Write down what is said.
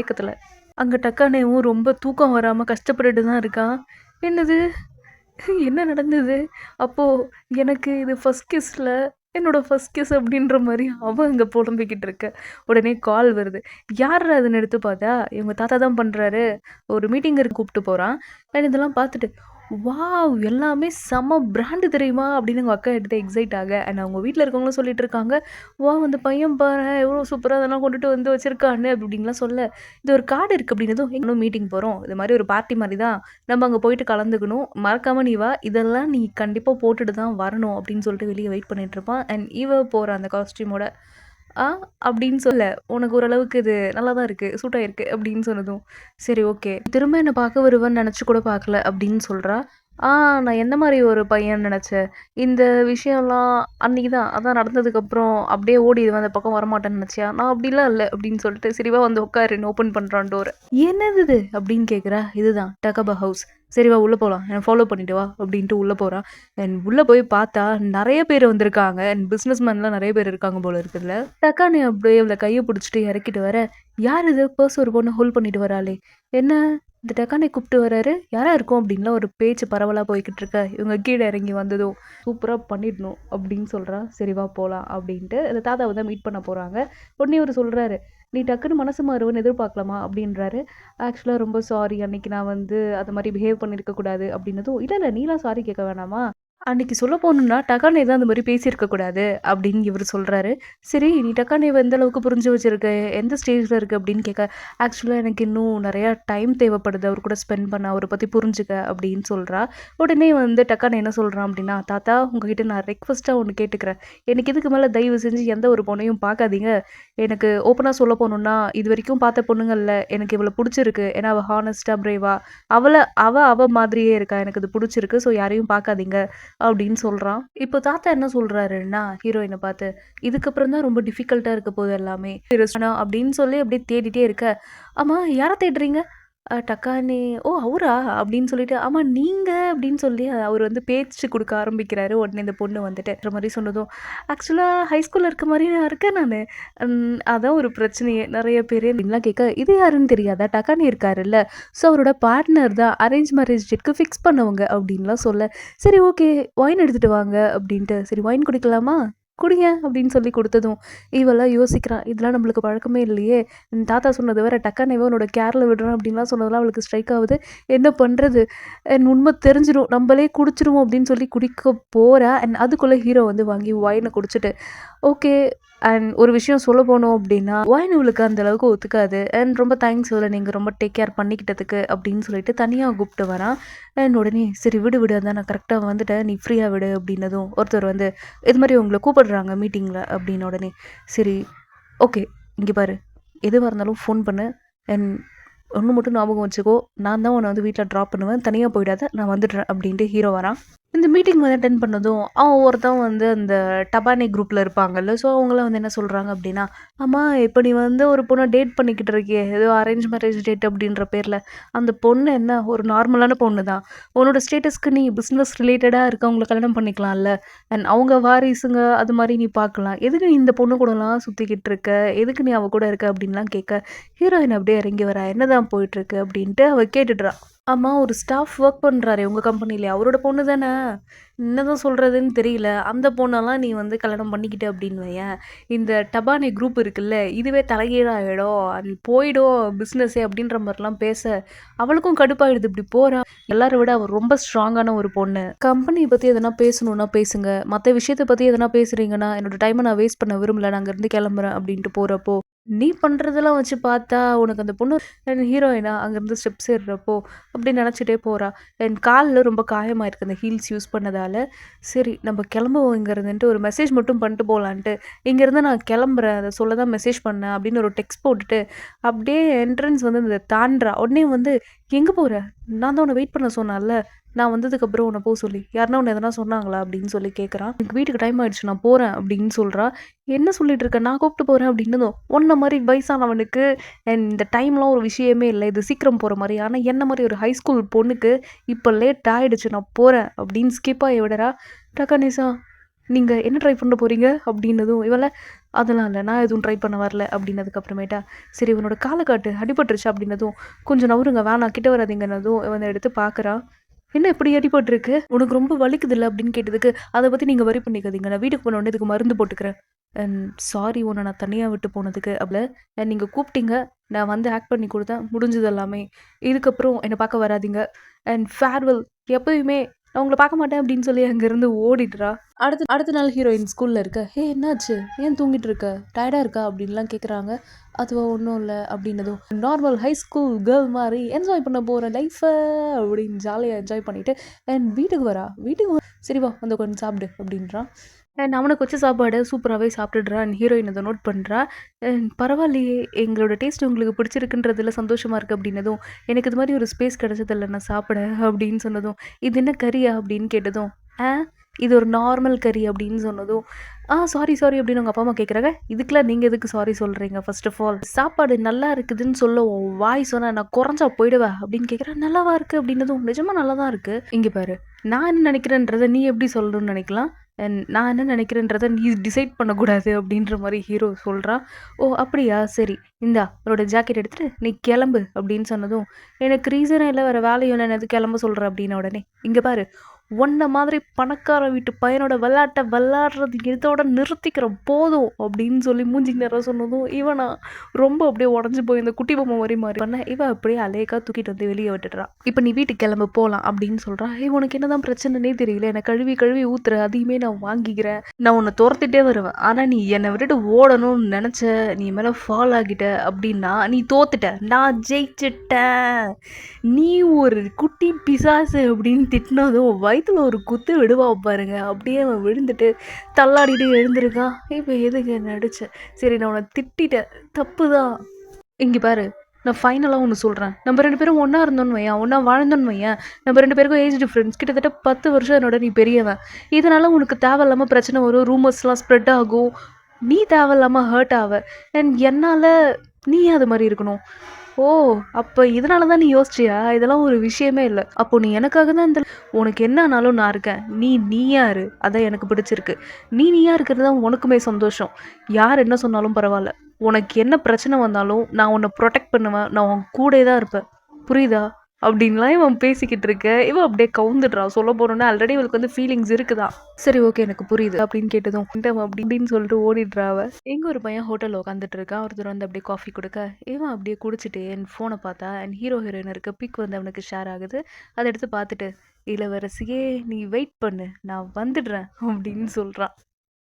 மயக்கத்துல. அங்க டக்கானேவும் ரொம்ப தூக்கம் வராம கஷ்டப்பட்டுட்டு தான் இருக்கான். என்னது? என்ன நடந்தது? அப்போ எனக்கு இது ஃபர்ஸ்ட் கிஸ்ல என்னோட ஃபர்ஸ்ட் கிஸ் அப்படின்ற மாரி அவ அங்க புலம்பிக்கிட்டு இருக்க. உடனே கால் வருது. யார்ரா அதுன்னு எடுத்து பார்த்தா, இவங்க தாத்தா தான் பண்றாரு. ஒரு மீட்டிங் இருக்கு கூப்பிட்டு போறான். நான் இதெல்லாம் பார்த்துட்டு, வாவ்! எல்லாமே செம்ம பிராண்டு தெரியுமா? அப்படின்னு எங்க அக்கா எடுத்து எக்ஸைட் ஆக. அண்ட் அவங்க வீட்ல இருக்கவங்களும் சொல்லிட்டு இருக்காங்க. வாவ்! அந்த பையன் பாரேன் எவ்வளோ சூப்பரா அதெல்லாம் கொண்டுட்டு வந்து வச்சிருக்கான்னு அப்படி இப்படின்லாம் சொல்ல. இது ஒரு கார்டு இருக்கு அப்படின்னதும், இன்னும் மீட்டிங் போறோம். இது மாரி ஒரு பார்ட்டி மாரி தான். நம்ம அங்க போயிட்டு கலந்துக்கணும். மறக்காம நீ வா. இதெல்லாம் நீ கண்டிப்பா போட்டுட்டு தான் வரணும் அப்படின்னு சொல்லிட்டு வெளிய வெயிட் பண்ணிட்டு இருப்பான். அண்ட் இவ போறா அந்த காஸ்டியூமோட. ஆ அப்படின்னு சொல்ல, உனக்கு ஓரளவுக்கு இது நல்லா தான் இருக்கு. சூட் ஆயிருக்கு அப்படின்னு சொன்னதும், சரி ஓகே. திரும்ப என்ன பார்க்க வருவேன்னு நெனச்சு கூட பார்க்கல அப்படின்னு சொல்றா. ஆ நான் எந்த மாரி ஒரு பையன்னு நெனச்சேன். இந்த விஷயம்லாம் அன்னைக்கு தான். அதான் நடந்ததுக்கப்புறம் அப்படியே ஓடிருவேன். அந்த பக்கம் வரமாட்டேன்னு நெனச்சியா? நான் அப்படிலாம் இல்ல அப்படின்னு சொல்லிட்டு, சரி வா வந்து உட்காருன்னு ஓப்பன் பண்றான் டோர. என்னது இது? அப்படின்னு கேட்குறா. இதுதான் டகபா ஹவுஸ். சரி வா உள்ள போலாம். என்ன ஃபாலோ பண்ணிட்டு வா அப்படின்ட்டு உள்ள போறான். அண்ட் உள்ள போய் பார்த்தா நெறைய பேர் வந்திருக்காங்க. அண்ட் பிசினஸ் மேன்லாம் நெறைய பேர் இருக்காங்க போல இருக்குதுல. டக்கானு அப்படியே இவள கைய புடிச்சுட்டு இறக்கிட்டு வர, யார் இது? பர்ஸ் ஒரு பொண்ணு ஹோல்ட் பண்ணிட்டு வராளே! என்ன இந்த டக்கானை கூப்பிட்டு வராரு? யாரா இருக்கும்? அப்படின்லாம் ஒரு பேச்சு பரவலா போய்க்கிட்டு இருக்க. இவங்க கீழ இறங்கி வந்ததும், சூப்பரா பண்ணிடணும் அப்படின்னு சொல்றா. சரி வா போலாம் அப்படின்ட்டு அந்த தாத்தாவ தான் மீட் பண்ண போறாங்க. உடனே இவரு சொல்றாரு, நீ டக்குன்னு மனசு மாறுவன்னு எதிர்பார்க்கலாமா? அப்படின்றாரு. ஆக்சுவலா ரொம்ப சாரி. அன்னைக்கு நான் வந்து அது மாரி பிஹேவ் பண்ணியிருக்க கூடாது அப்படின்னதும், இல்ல இல்ல நீலாம் சாரி கேட்க வேணாமா? அன்னைக்கு சொல்ல போணும்னா, டகானே தான் அந்த மாரி பேசியிருக்க கூடாது அப்படின்னு இவரு சொல்றாரு. சரி நீ டக்கானேவ எந்த அளவுக்கு புரிஞ்சு வச்சிருக்க? எந்த ஸ்டேஜ்ல இருக்கு அப்படின்னு கேட்க, ஆக்சுவலா எனக்கு இன்னும் நெறையா டைம் தேவைப்படுது அவர் கூட ஸ்பெண்ட் பண்ண, அவர பத்தி புரிஞ்சுக்க அப்படின்னு சொல்றா. உடனே வந்து டக்கானே என்ன சொல்றான் அப்படின்னா, தாத்தா உங்ககிட்ட நான் ரெக்வெஸ்ட்டா ஒண்ணு கேட்டுக்கிறேன். எனக்கு இதுக்கு மேல தயவு செஞ்சு எந்த ஒரு பொண்ணையும் பார்க்காதீங்க. எனக்கு ஓப்பனா சொல்ல போணும்னா, இதுவரைக்கும் பார்த்த பொண்ணுங்கள்ல எனக்கு இவள புடிச்சிருக்கு. ஏன்னா அவ ஹானஸ்ட்டா, பிரேவா அவ மாதிரியே இருக்கா. எனக்கு இது புடிச்சிருக்கு. ஸோ யாரையும் பார்க்காதீங்க. அப்படின்னு சொல்றான். இப்போ தாத்தா என்ன சொல்றாருன்னா, ஹீரோயின பார்த்து, "இதுக்கப்புறம் தான் ரொம்ப டிஃபிகல்ட்டா இருக்க போது எல்லாமே." ரிஸ்வானா அப்படின்னு சொல்லி அப்படியே தேடிட்டே இருக்க, "ஆமா யார தேடுறீங்க?" டக்கானி, "ஓ! அவரா?" அப்படின்னு சொல்லிட்டு, "ஆமா நீங்க?" அப்படின்னு சொல்லி அவரு வந்து பேச்சு குடுக்க ஆரம்பிக்கிறாரு. உடனே இந்த பொண்ணு வந்துட்டு மாரி சொன்னதும், "ஆக்சுவலா ஹை ஸ்கூல்ல இருக்க மாரி நான் இருக்கேன் நானு. அதான் ஒரு பிரச்சனையே. நெறைய பேரு" அப்படின்லாம் கேட்க, "இது யாருன்னு தெரியாதா? டக்கானி இருக்காருல்ல. ஸோ அவரோட பார்ட்னர் தான். அரேஞ்ச் மேரேஜ் டேட்க்கு ஃபிக்ஸ் பண்ணவங்க." அப்படின்லாம் சொல்ல, "சரி ஓகே. ஒயின் எடுத்துட்டு வாங்க." அப்படின்ட்டு, "சரி ஒயின் குடிக்கலாமா?" "குடிங்க." அப்படின்னு சொல்லி குடுத்ததும், இவலாம் யோசிக்கிறா. இதெல்லாம் நம்மளுக்கு பழக்கமே இல்லையே. தாத்தா சொன்னது வேற டக்கானேவ உன்னோட கேர்ல விடுறேன் அப்படின்லாம் சொன்னதெல்லாம் அவளுக்கு ஸ்ட்ரைக் ஆகுது. என்ன பண்றது? உண்மை தெரிஞ்சிரும். நம்மளே குடிச்சிருவோம் அப்படின்னு சொல்லி குடிக்க போறா. அண்ட் அதுக்குள்ள ஹீரோ வந்து வாங்கி ஒயின குடிச்சிட்டு, ஓகே. அண்ட் ஒரு விஷயம் சொல்ல போனோம் அப்படின்னா, ஒயின் இவளுக்கு அந்த அளவுக்கு ஒத்துக்காது. அண்ட் ரொம்ப தேங்க்ஸ் இவள நீங்க ரொம்ப டேக் கேர் பண்ணிக்கிட்டதுக்கு அப்படின்னு சொல்லிட்டு தனியா கூப்பிட்டு வரான். அண்ட் உடனே சரி விடு விடு அதான் நான் கரெக்ட்டா வந்துட்டேன். நீ ஃப்ரீயா விடு அப்படின்னதும், ஒருத்தர் வந்து இது மாரி உங்கள கூப்பிடுறாங்க மீட்டிங்ல அப்படின்ன உடனே, சரி ஓகே. இங்க பாரு. எதுவா இருந்தாலும் ஃபோன் பண்ணு. அண்ட் ஒண்ணு மட்டும் ஞாபகம் வச்சுக்கோ. நான் தான் உன்ன வந்து வீட்ல ட்ராப் பண்ணுவேன். தனியா போயிடாத. நான் வந்துடுறேன் அப்படின்ட்டு ஹீரோ வரான். இந்த மீட்டிங் வந்து அட்டெண்ட் பண்ணதும், அவன் ஒருத்தன் வந்து அந்த டபானி குரூப்ல இருப்பாங்கல்ல. ஸோ அவங்கலாம் வந்து என்ன சொல்றாங்க அப்படின்னா, "ஆமா இப்ப நீ வந்து ஒரு பொண்ண டேட் பண்ணிக்கிட்டு இருக்கியே, ஏதோ அரேஞ்ச் மேரேஜ் டேட் அப்படின்ற பேர்ல. அந்த பொண்ணு என்ன ஒரு நார்மலான பொண்ணு தான். உன்னோட ஸ்டேட்டஸ்க்கு நீ பிசினஸ் ரிலேட்டடா இருக்கவங்கள கல்யாணம் பண்ணிக்கலாம்ல. அண்ட் அவங்க வாரிசுங்க அது மாரி நீ பார்க்கலாம். எதுக்கு நீ இந்த பொண்ணு கூடலாம் சுத்திக்கிட்டு இருக்க? எதுக்கு நீ அவ கூட இருக்க?" அப்படின்லாம் கேட்க, ஹீரோயின் அப்படியே இறங்கி வரா. "என்னதான் போயிட்டுருக்கு?" அப்படின்ட்டு அவ கேட்டுட்றா. ஆமா ஒரு ஸ்டாஃப் ஒர்க் பண்றாரே உங்க கம்பெனிலயே, அவரோட பொண்ணு தான? என்னதான் சொல்றதுன்னு தெரியல. அந்த பொண்ணெல்லாம் நீ வந்து கல்யாணம் பண்ணிக்கிட்ட அப்படின்னு வையேன், இந்த டபானி குரூப் இருக்குல்ல, இதுவே தலைகீழா ஆயிடும். அது போயிடும் பிசினஸே அப்படின்ற மாரிலாம் பேச, அவளுக்கும் கடுப்பாயிடுது. இப்படி போறா. எல்லார விட அவ ரொம்ப ஸ்ட்ராங்கான ஒரு பொண்ணு. கம்பெனிய பத்தி எதனா பேசணும்னா பேசுங்க. மத்த விஷயத்த பத்தி எதனா பேசுறீங்கன்னா, என்னோட டைம நான் வேஸ்ட் பண்ண விரும்பல. நான் அங்கருந்து கிளம்புறேன் அப்படின்ட்டு போறப்போ, நீ பண்றதெல்லாம் வச்சு பார்த்தா, உனக்கு அந்த பொண்ணு ஹீரோயினா அங்கேருந்து ஸ்டெப்ஸ் ஏறுறப்போ, அப்படி நினச்சிட்டே போறா. என் கால்ல ரொம்ப காயமாயிருக்கு அந்த ஹீல்ஸ் யூஸ் பண்ணதால. சரி நம்ம கிளம்புவோம் இங்கேருந்துன்ட்டு ஒரு மெசேஜ் மட்டும் பண்ணிட்டு போலான்ட்டு, இங்கேருந்து நான் கிளம்புறேன். அத சொல்ல தான் மெசேஜ் பண்ணேன் அப்படின்னு ஒரு டெக்ஸ்ட் போட்டுட்டு, அப்படியே என்ட்ரன்ஸ் வந்து இந்த தாண்டுறா. உடனே வந்து, "எங்க போற? நான் தான் உன்ன வெயிட் பண்ண சொன்னேன்ல. நான் வந்ததுக்கப்புறம் உன்ன போ சொல்லி. யாருனா உன்ன எதனா சொன்னாங்களா?" அப்படின்னு சொல்லி கேட்குறான். "எனக்கு வீட்டுக்கு டைம் ஆயிடுச்சு. நான் போறேன்." அப்படின்னு சொல்றா. "என்ன சொல்லிட்டு இருக்க? நான் கூப்பிட்டு போறேன்." அப்படின்னதும், "உன்ன மாரி வயசானவனுக்கு அண்ட் இந்த டைம்லாம் ஒரு விஷயமே இல்ல. இது சீக்கிரம் போற மாரி. ஆனா என்ன மாரி ஒரு ஹை ஸ்கூல் பொண்ணுக்கு இப்ப லேட் ஆயிடுச்சு. நான் போறேன்." அப்படின்னு ஸ்கிப் ஆகி விடுறா. "டக்கா நிசா, நீங்க என்ன ட்ரை பண்ண போறீங்க?" அப்படின்னதும், இவள அதெல்லாம் இல்லை, நான் எதுவும் ட்ரை பண்ண வரல அப்படின்னதுக்கப்புறமேட்டா, சரி உன்னோட காலை காட்டு அடிபட்டுருச்சு அப்படின்னதும், கொஞ்சம் நவருங்க வேணாம் கிட்ட வராதீங்கன்னதும் வந்து எடுத்து பார்க்குறா. என்ன இப்படி அடிபட்டிருக்கு, உனக்கு ரொம்ப வலிக்குதுல்ல அப்படின்னு கேட்டதுக்கு, அதை பற்றி நீங்கள் வரி பண்ணிக்காதீங்க, நான் வீட்டுக்கு போன உடனே இதுக்கு மருந்து போட்டுக்கிறேன். அண்ட் சாரி உன்னை நான் தனியாக விட்டு போனதுக்கு அப்படி நீங்கள் கூப்பிட்டீங்க, நான் வந்து ஆக்ட் பண்ணி கொடுத்தேன், முடிஞ்சது எல்லாமே. இதுக்கப்புறம் என்னை பார்க்க வராதீங்க அண்ட் ஃபேர்வெல். எப்பயுமே நான் உங்களை பார்க்க மாட்டேன் அப்படின்னு சொல்லி அங்கேருந்து ஓடிடுறா. அடுத்த அடுத்த நாள் ஹீரோயின் ஸ்கூலில் இருக்க, ஹே என்னாச்சு, ஏன் தூங்கிட்டு இருக்க, டயர்டாக இருக்கா அப்படின்லாம் கேட்குறாங்க. அதுவா ஒன்றும் இல்லை அப்படின்னதும், நார்மல் ஹை ஸ்கூல் கேர்ள் மாதிரி என்ஜாய் பண்ண போகிற லைஃபை அப்படின்னு ஜாலியாக என்ஜாய் பண்ணிவிட்டு அண்ட் வீட்டுக்கு சரி வா வந்து கொஞ்சம் சாப்பிடு அப்படின்றான். அண்ட் அவனுக்கு வச்ச சாப்பாடு சூப்பராகவே சாப்பிட்டுடுறான். ஹீரோயின் அதை நோட் பண்ணுறா. பரவாயில்லையே, எங்களோட டேஸ்ட் உங்களுக்கு பிடிச்சிருக்குன்றதுல சந்தோஷமாக இருக்குது அப்படின்னதும், எனக்கு இது மாதிரி ஒரு ஸ்பேஸ் கிடச்சதில்ல நான் சாப்பிட அப்படின்னு சொன்னதும், இது என்ன கறியா அப்படின்னு கேட்டதும், இது ஒரு நார்மல் கறி அப்படின்னு சொன்னதும், சாரி அப்படின்னு உங்கள் அப்பா அம்மா கேட்குறாங்க. இதுக்கெல்லாம் நீங்கள் எதுக்கு சாரி சொல்கிறீங்க, ஃபர்ஸ்ட் ஆஃப் ஆல் சாப்பாடு நல்லா இருக்குதுன்னு சொல்ல வாய் சொன்னால் நான் குறைஞ்சா போயிடுவேன் அப்படின்னு கேட்குறேன். நல்லாவா இருக்குது அப்படின்னதும், நிஜமாக நல்லா தான் இருக்குது. இங்கே பாரு, நான் என்ன நினைக்கிறேன்றதை நீ எப்படி சொல்லணும்னு நினைக்கலாம், நான் என்ன நினைக்கிறேன்றதை நீ டிசைட் பண்ணக்கூடாது அப்படின்ற மாதிரி ஹீரோ சொல்கிறான். ஓ அப்படியா, சரி இந்தா அவரோட ஜாக்கெட் எடுத்துகிட்டு நீ கிளம்பு அப்படின்னு சொன்னதும், எனக்கு ரீசனே இல்லை, வேறு வேலையும் இல்லை, எது கிளம்ப சொல்கிறேன் அப்படின்ன உடனே, இங்கே பாரு உன்ன மாதிரி பணக்கார வீட்டு பையனோட விளாட்றது இதோட நிறுத்திக்கிற போதும் அப்படின்னு சொல்லி மூஞ்சிக்கு நேரம் சொன்னதும், இவனா ரொம்ப அப்படியே உடஞ்சி போய் இந்த குட்டி பொம்மை மாதிரி மாறி பண்ண இவன் அப்படியே அலேக்கா தூக்கிட்டு வந்து வெளியே விட்டுடுறான். இப்போ நீ வீட்டுக்கு கிளம்ப போகலாம் அப்படின்னு சொல்கிறான். உனக்கு என்னதான் பிரச்சனைனே தெரியல, என்னை கழுவி ஊத்துற, அதையுமே நான் வாங்கிக்கிறேன், நான் உன்னை துரத்திட்டே வருவேன், ஆனால் நீ என்னை விட்டுட்டு ஓடணும்னு நினச்ச, நீ மேலே ஃபால் ஆகிட்ட அப்படின்னா நீ தோத்துட்ட, நான் ஜெயிச்சிட்டேன், நீ ஒரு குட்டி பிசாசு அப்படின்னு திட்டினதும் வயிற்றுல ஒரு குத்து விடுவா பாருங்க. அப்படியே அவன் விழுந்துட்டு தள்ளாடிட்டு எழுந்திருக்கான். இப்போ எதுக்கு என்ன அடிச்ச, சரி நான் உன்னை திட்டிட்டேன், தப்பு தான். இங்கே பாரு, நான் ஃபைனலாக ஒன்று சொல்கிறேன், நம்ம 2 பேரும் ஒன்றா இருந்தோன்னு வையன், ஒன்றா வாழ்ந்தோன்னு வையன், நம்ம 2 பேருக்கும் ஏஜ் டிஃப்ரென்ஸ் கிட்டத்தட்ட 10 வருஷம் என்னோட நீ பெரியவன். இதனால் உனக்கு தேவையில்லாமல் பிரச்சனை வரும், ரூமர்ஸ்லாம் ஸ்ப்ரெட் ஆகும், நீ தேவையில்லாமல் ஹர்ட் ஆவ. அண்ட் என்னால் நீ அது மாதிரி இருக்கணும். ஓ அப்போ இதனால தான் நீ யோசிச்சியா, இதெல்லாம் ஒரு விஷயமே இல்லை. அப்போ நீ எனக்காக தான் இந்த, உனக்கு என்ன ஆனாலும் நான் இருக்கேன், நீயா இரு, அதான் எனக்கு பிடிச்சிருக்கு. நீயா இருக்கிறது தான் உனக்குமே சந்தோஷம். யார் என்ன சொன்னாலும் பரவாயில்ல, உனக்கு என்ன பிரச்சனை வந்தாலும் நான் உன்னை ப்ரொடெக்ட் பண்ணுவேன், நான் உன் கூட தான் இருப்பேன், புரியுதா அப்படின்லாம் இவன் பேசிக்கிட்டு இருக்க. இவன் அப்படியே கவுந்துடுறான். சொல்ல போனோன்னா ஆல்ரெடி இவளுக்கு வந்து ஃபீலிங்ஸ் இருக்குதான். சரி ஓகே எனக்கு புரியுது அப்படின்னு கேட்டதும் அப்படின்னு சொல்லிட்டு ஓடிடுறாவ. எங்க ஒரு பையன் ஹோட்டலில் உட்காந்துட்டு இருக்கா. ஒருத்தர் வந்து அப்படியே காஃபி கொடுக்க இவன் அப்படியே குடிச்சிட்டு என் ஃபோனை பார்த்தா என் ஹீரோயின் இருக்க பிக் வந்து அவனுக்கு ஷேர் ஆகுது. அதை எடுத்து பார்த்துட்டு, இளவரசியே நீ வெயிட் பண்ணு, நான் வந்துடுறேன் அப்படின்னு சொல்கிறான்.